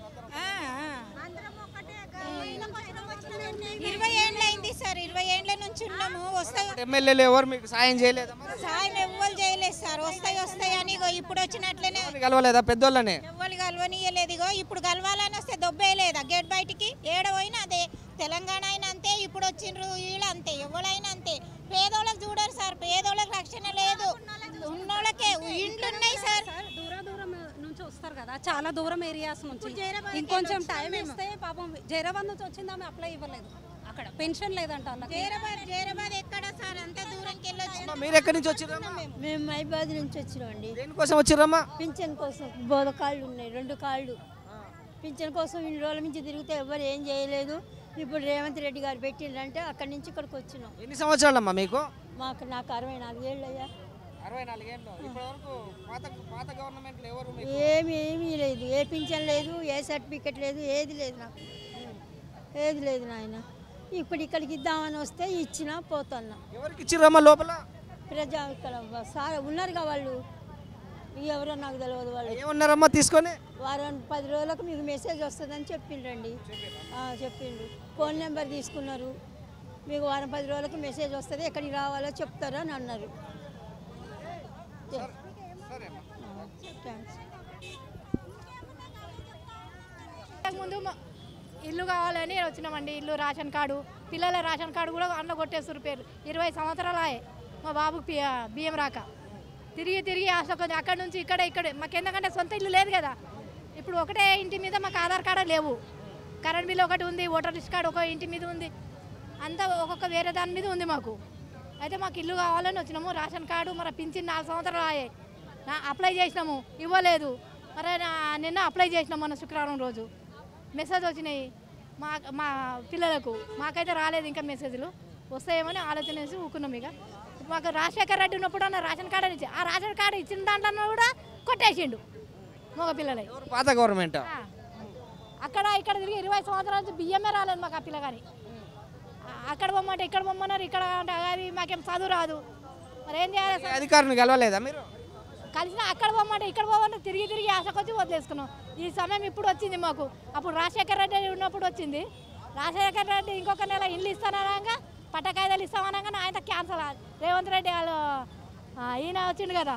20 ఏళ్ళు అయింది సార్, 20 ఏళ్ళ నుంచి ఉన్నాము. వస్తాయి ఎమ్మెల్యేలు ఎవరు మీకు సాయం చేయలేదా? సాయం ఎవ్వరు చేయలేదు సార్. వస్తాయి అని ఇగో ఇప్పుడు వచ్చినట్లనే కలవలేదా పెద్దోళ్ళనే? ఎవ్వరు కలవనియలేదు. ఇగో ఇప్పుడు కలవాలని వస్తే దొబ్బేయలేదా గేట్ బయటికి? ఏడవైనా అదే, తెలంగాణ అయినా అంతే, ఇప్పుడు వచ్చిండ్రు వీళ్ళు అంతే, ఎవరైనా అంతే. పేదోళ్ళకి చూడరు సార్, పేదోళ్ళకి రక్షణ లేదు. ఉన్నోళ్ళకే ఇండ్లు ఉన్నాయి సార్. దూరం నుంచి వస్తారు కదా, చాలా దూరం ఏరియాస్ నుంచి. ఇంకొంచెం టైం ఇస్తే పాపం జైరాబాద్ నుంచి వచ్చిందామె అప్లై ఇవ్వలేదు, అక్కడ పెన్షన్ లేదంట. జైరాబాద్ ఎక్కడ సార్, అంత దూరంకి వెళ్ళొచ్చు. మీరు ఎక్కడి నుంచి వచ్చిరమ్మా? మేము మైబాద్ నుంచి వచ్చినామండి. దేనికోసం వచ్చిరమ్మా? పింఛన్ కోసం. బోధకాళ్ళు ఉన్నాయి, 2 కాళ్ళు. పింఛన్ కోసం ఇన్ని రోజుల నుంచి తిరిగితే ఎవరు ఏం చేయలేదు. ఇప్పుడు రేవంత్ రెడ్డి గారు పెట్టిండ్రంటే అక్కడి నుంచి ఇక్కడికి వచ్చినాం. ఎన్ని సంవత్సరాలమ్మా మీకు? నాకు 64 ఏళ్ళు అయ్యా. 64 ఏళ్ళు. ఇప్పటివరకు పాత గవర్నమెంట్లో ఎవరు ఏమీ లేదు, ఏ పింఛన్ లేదు, ఏ సర్టిఫికెట్ లేదు, ఏది లేదు నాకు, ఏది లేదు నాయన. ఇప్పుడు ఇక్కడికి ఇద్దామని వస్తే ఇచ్చినా పోతున్నా. ఎవరికి ఇచ్చిరమ్మా లోపల? ప్రజా ఇక్కడ సార్ ఉన్నారుగా వాళ్ళు, ఎవరో నాకు తెలియదు. వాళ్ళు ఏమన్నారమ్మా తీసుకొని? వారం 10 రోజులకు మీకు మెసేజ్ వస్తుందని చెప్పిండ్రండి. చెప్పిండ్రు. ఫోన్ నెంబర్ తీసుకున్నారు, మీకు వారం 10 రోజులకు మెసేజ్ వస్తుంది, ఎక్కడికి రావాలో చెప్తారు అని అన్నారు. ముందు ఇల్లు కావాలని వచ్చినామండి. ఇల్లు, రేషన్ కార్డు, పిల్లల రేషన్ కార్డు కూడా అందులో కొట్టేస్తారు పేరు. 20 సంవత్సరాలు అయ్యాయి మా బాబుకి బియ్యం రాక. తిరిగి ఆశకొద్ది అక్కడి నుంచి ఇక్కడే మాకు ఎందుకంటే సొంత ఇల్లు లేదు కదా. ఇప్పుడు ఒకటే ఇంటి మీద మాకు ఆధార్ కార్డు లేవు, కరెంట్ బిల్ ఒకటి ఉంది, ఓటర్ లిస్ట్ కార్డు ఒక ఇంటి మీద ఉంది, అంతా ఒక్కొక్క వేరే దాని మీద ఉంది మాకు. అయితే మాకు ఇల్లు కావాలని వచ్చినాము. రేషన్ కార్డు మరి పింఛన్ 4 సంవత్సరాలు అయ్యాయి, అప్లై చేసినాము, ఇవ్వలేదు. మరి నిన్న అప్లై చేసినాం, మొన్న శుక్రవారం రోజు మెసేజ్ వచ్చినాయి మా పిల్లలకు. మాకైతే రాలేదు ఇంకా మెసేజ్లు, వస్తాయేమని ఆలోచన చేసి ఊకున్నాం. ఇక మాకు రాజశేఖర్ రెడ్డి ఉన్నప్పుడు అన్న రేషన్ కార్డు అని ఇచ్చి, ఆ రేషన్ కార్డు ఇచ్చిన దాంట్లో కూడా కొట్టేసిండు మగ పిల్లలై. పాత గవర్నమెంట్ అక్కడ ఇక్కడ తిరిగి 20 సంవత్సరాల నుంచి బియ్యమే రాలేదు మాకు. ఆ పిల్లగాని అక్కడ పొమ్మంటే ఇక్కడ పొమ్మన్నారు, ఇక్కడ అంటే అది మాకేం చదువు రాదు, మరి ఏం చేయాలి? అధికారులు కలవలేదా మీరు? కలిసిన అక్కడ పోమంటే ఇక్కడ పోమంటే తిరిగి ఆశకొచ్చి వదిలేసుకున్నాం. ఈ సమయం ఇప్పుడు వచ్చింది మాకు. అప్పుడు రాజశేఖర్ రెడ్డి ఉన్నప్పుడు వచ్చింది. రాజశేఖర్ రెడ్డి ఇంకొక నెల ఇల్లు ఇస్తానగా, పట్టకాయదాలు ఇస్తామనగా ఆయన క్యాన్సల్. రేవంత్ రెడ్డి వాళ్ళు ఈయన వచ్చిండు కదా,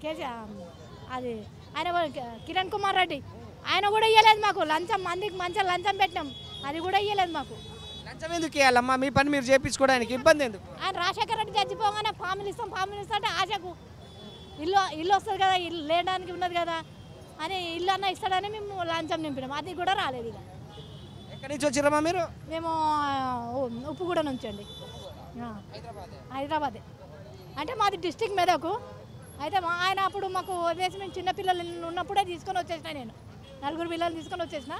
కేసీఆర్, అది ఆయన కిరణ్ కుమార్ రెడ్డి, ఆయన కూడా ఇవ్వలేదు మాకు. లంచం మందికి మంచిగా లంచం పెట్టినాం, అది కూడా ఇవ్వలేదు మాకు. లంచం ఎందుకు ఇవ్వాలమ్మా? మీ పని మీరు చేయించుకోవడానికి ఇబ్బంది ఎందుకు? ఆయన రాజశేఖర్ రెడ్డి చచ్చిపోగానే ఫ్యామిలీ ఇస్తాం అంటే ఆశకు ఇల్లు వస్తుంది కదా, ఇల్లు లేడానికి ఉన్నది కదా అని ఇల్లు అన్న ఇస్తాడని మేము లంచం నింపినాం, అది కూడా రాలేదు. ఇక ఎక్కడి నుంచి వచ్చిరమ్మా మీరు? మేము ఉప్పుగూడ నుంచి అండి, హైదరాబాదే. అంటే మాది డిస్టిక్ మెదకు. అయితే ఆయన అప్పుడు మాకు వదిలేసి మేము చిన్నపిల్లలు ఉన్నప్పుడే తీసుకొని వచ్చేసిన, నేను 4 పిల్లలు తీసుకొని వచ్చేసిన.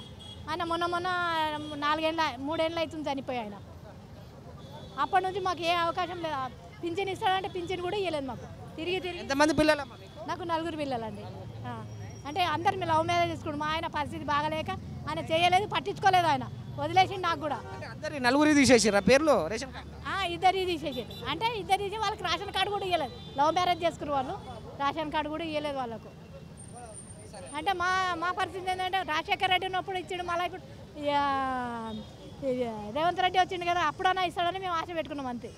ఆయన మొన్న 3 ఏళ్ళు అవుతుంది చనిపోయి ఆయన. అప్పటి నుంచి మాకు ఏ అవకాశం లేదు. పింఛన్ ఇస్తాడంటే పింఛన్ కూడా ఇవ్వలేదు మాకు. తిరిగి ఎంతమంది పిల్లలు? నాకు 4 పిల్లలండి. అంటే అందరిని లవ్ మ్యారేజ్ చేసుకున్నాడు. మా ఆయన పరిస్థితి బాగలేక ఆయన చేయలేదు, పట్టించుకోలేదు, ఆయన వదిలేసిండు. నాకు కూడా అందరి 4 తీసేసిరా పేర్లు రేషన్ కార్డు? 2 తీసేసారు. అంటే 2 తీసి వాళ్ళకి రేషన్ కార్డు కూడా ఇవ్వలేదు. లవ్ మ్యారేజ్ చేసుకున్న వాళ్ళు రేషన్ కార్డు కూడా ఇవ్వలేదు వాళ్ళకు. అంటే మా పరిస్థితి ఏంటంటే రాజశేఖర్ రెడ్డి ఉన్నప్పుడు ఇచ్చాడు, మళ్ళీ ఇప్పుడు రేవంత్ రెడ్డి వచ్చిండు కదా, అప్పుడన్నా ఇస్తాడని మేము ఆశ పెట్టుకున్నాం అంతే.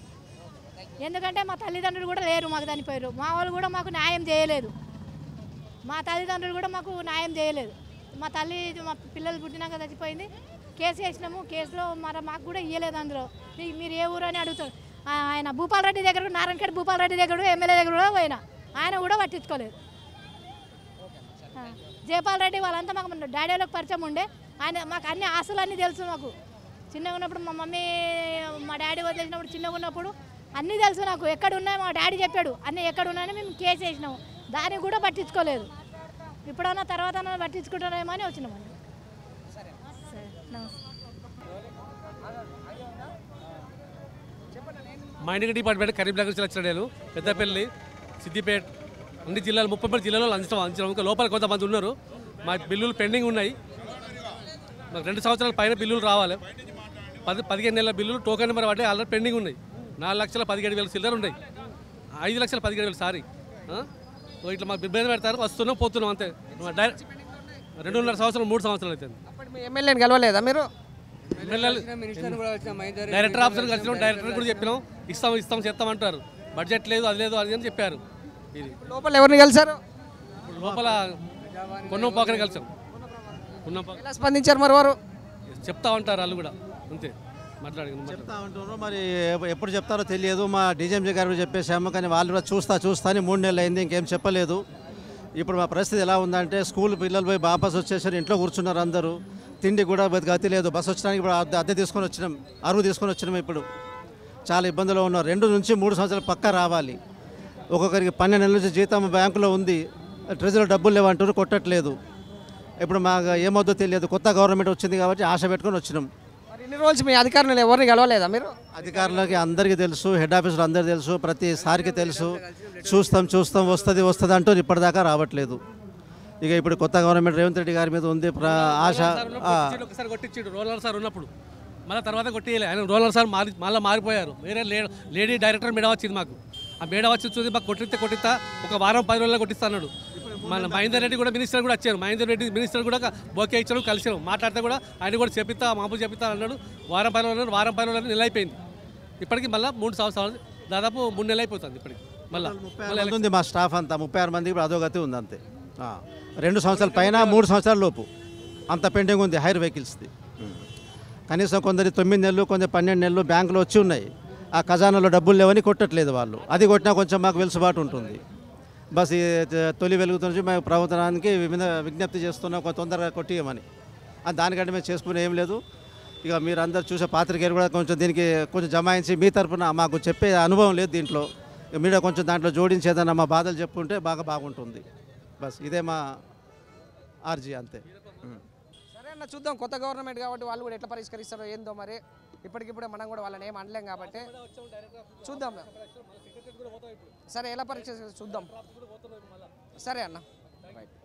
ఎందుకంటే మా తల్లిదండ్రులు కూడా లేరు, మాకు చనిపోయారు. మా వాళ్ళు కూడా మాకు న్యాయం చేయలేదు, మా తల్లిదండ్రులు కూడా మాకు న్యాయం చేయలేదు. మా పిల్లలు పుట్టినాక చచ్చిపోయింది, కేసు వేసినాము. కేసులో మాకు కూడా ఇవ్వలేదు. అందులో మీరు ఏ ఊరు అని అడుగుతాడు. ఆయన భూపాల్ రెడ్డి దగ్గర, నారాయణఖేడ్ భూపాల్ రెడ్డి దగ్గర, ఎమ్మెల్యే దగ్గర కూడా పోయినా, ఆయన కూడా పట్టించుకోలేదు. జయపాల్ రెడ్డి వాళ్ళంతా మాకు డాడీ వాళ్ళకి పరిచయం ఉండే. ఆయన మాకు అన్ని ఆస్తులన్నీ తెలుసు. మాకు చిన్నగా ఉన్నప్పుడు మా డాడీ వదిలేసినప్పుడు చిన్నగా ఉన్నప్పుడు అన్నీ తెలుసు నాకు. ఎక్కడ ఉన్నాయో మా డాడీ చెప్పాడు, అన్నీ ఎక్కడ ఉన్నాయని మేము కేసు వేసినాము. దాన్ని కూడా పట్టించుకోలేదు. ఇప్పుడన్నా తర్వాత పట్టించుకుంటారేమో అని వచ్చినామండి. సరే, నమస్తే. మైనింగ్ డిపార్ట్మెంట్ కరీంనగర్ నుంచి వచ్చిన నేను పెద్దపల్లి, సిద్దిపేట అన్ని జిల్లాలు 33 జిల్లాలో అంచడం ఇంకా లోపల కొంతమంది ఉన్నారు. మా బిల్లులు పెండింగ్ ఉన్నాయి. మాకు 2 సంవత్సరాల పైన బిల్లులు రావాలి. 15 నెలల బిల్లులు టోకెన్ నెంబర్ వాటి ఆల్రెడీ పెండింగ్ ఉన్నాయి. 4,17,000 చిల్లర ఉన్నాయి. 5,17,000 సారీ. ఇట్లా మాకు ఇబ్బంది పెడతారు. వస్తున్నాం పోతున్నాం అంతే. 2.5 సంవత్సరం 3 సంవత్సరాలు అవుతుంది. ఎమ్మెల్యేని కలవలేదా మీరు? Director officer కలిసినాం. డైరెక్టర్ కూడా చెప్పినాం ఇస్తాం చేస్తామంటారు. బడ్జెట్ లేదు అది లేదు అది అని చెప్పారు. ఇది లోపల ఎవరిని కలిసారు? లోపల పొన్నం పాకని కలిసాం. ఎలా స్పందించారు మరి వారు? చెప్తా ఉంటారు వాళ్ళు కూడా అంతే చెప్తా ఉంటారు. మరి ఎప్పుడు చెప్తారో తెలియదు. మా డీజీఎంసీ గారు చెప్పేసాము కానీ వాళ్ళు కూడా చూస్తా అని 3 నెలలు అయింది, ఇంకేం చెప్పలేదు. ఇప్పుడు మా పరిస్థితి ఎలా ఉందంటే స్కూల్ పిల్లలు పోయి వాపస్ వచ్చేసారు, ఇంట్లో కూర్చున్నారు అందరూ. తిండి కూడా గతి లేదు. బస్సు వచ్చడానికి ఇప్పుడు అద్దె తీసుకొని వచ్చినాం, అరువు తీసుకొని వచ్చినాం. ఇప్పుడు చాలా ఇబ్బందులు ఉన్నాం. 2 నుంచి 3 సంవత్సరాలు పక్కా రావాలి. ఒక్కొక్కరికి 12 నెలల నుంచి జీతం బ్యాంకులో ఉంది, ట్రెజరీలో డబ్బులు లేవంటారు, కొట్టట్లేదు. ఇప్పుడు మాకు ఏమవుతుందో తెలియదు. కొత్త గవర్నమెంట్ వచ్చింది కాబట్టి ఆశ పెట్టుకొని వచ్చినాం. ఇన్ని రోజులు మీ అధికారులు ఎవరిని కలవలేదా మీరు? అధికారులకి అందరికీ తెలుసు, హెడ్ ఆఫీసులు అందరికీ తెలుసు, ప్రతిసారికి తెలుసు. చూస్తాం వస్తుంది అంటూ ఇప్పటిదాకా రావట్లేదు. ఇక ఇప్పుడు కొత్త గవర్నమెంట్ రేవంత్ రెడ్డి గారి మీద ఉంది ఆశ. ఒకసారి కొట్టించాడు రోలర్ సార్ ఉన్నప్పుడు, మళ్ళీ తర్వాత కొట్టియలే. ఆయన రోలర్ సార్ మళ్ళీ మారిపోయారు. వేరే లేడీ డైరెక్టర్ మేడ వచ్చింది మాకు. ఆ మేడ వచ్చి మాకు కొట్టిస్తా ఒక వారం 10 రోజుల్లో కొట్టిస్తా అన్నాడు. మన మహేందర్ రెడ్డి కూడా మినిస్టర్ కూడా వచ్చారు. మహేందర్ రెడ్డి మినిస్టర్ కూడా బోకే ఇచ్చాడు, కలిసాను. మాట్లాడితే కూడా ఆయన కూడా చెప్పిస్తా మామూలు చెప్పిస్తా అన్నాడు. వారం 10 రోజులు నెల అయిపోయింది. ఇప్పటికి మళ్ళీ 3 సంవత్సరాలు దాదాపు 3 నెలలు అయిపోతుంది. ఇప్పటికి మళ్ళీ ఉంది మా స్టాఫ్ అంతా 36 మందికి ఇప్పుడు అధోగతి ఉంది అంతే. 2 సంవత్సరాల పైన 3 సంవత్సరాల లోపు అంత పెండింగ్ ఉంది హైర్ వెహికల్స్ది. కనీసం కొందరు 9 నెలలు కొందరు 12 నెలలు బ్యాంకులో వచ్చి ఉన్నాయి. ఆ ఖజానాలో డబ్బులు లేవని కొట్టట్లేదు వాళ్ళు. అది కొట్టినా కొంచెం మాకు వెలుసుబాటు ఉంటుంది. బస్ తొలి వెలుగుతూ నుంచి మేము ప్రభుత్వానికి విజ్ఞప్తి చేస్తున్నాం కొంచెం తొందరగా కొట్టియమని. దానికంటే మేము చేసుకునే ఏం లేదు. ఇక మీరు అందరు చూసే పాత్రికేయులు కూడా కొంచెం దీనికి కొంచెం జమాయించి మీ తరఫున మాకు చెప్పే అనుభవం లేదు దీంట్లో. మీరు కొంచెం దాంట్లో జోడించి ఏదైనా మా బాధలు చెప్పుకుంటే బాగుంటుంది. బస్ ఇదే మా ఆర్జీ అంతే. సరే అన్న, చూద్దాం కొత్త గవర్నమెంట్ కాబట్టి వాళ్ళు కూడా ఎట్లా పరిష్కరిస్తారో ఏందో మరి. ఇప్పటికిప్పుడే మనం కూడా వాళ్ళని ఏం అనలేం కాబట్టి చూద్దాం. సరే ఎలా పరీక్ష చూద్దాం. సరే అన్న. రైట్.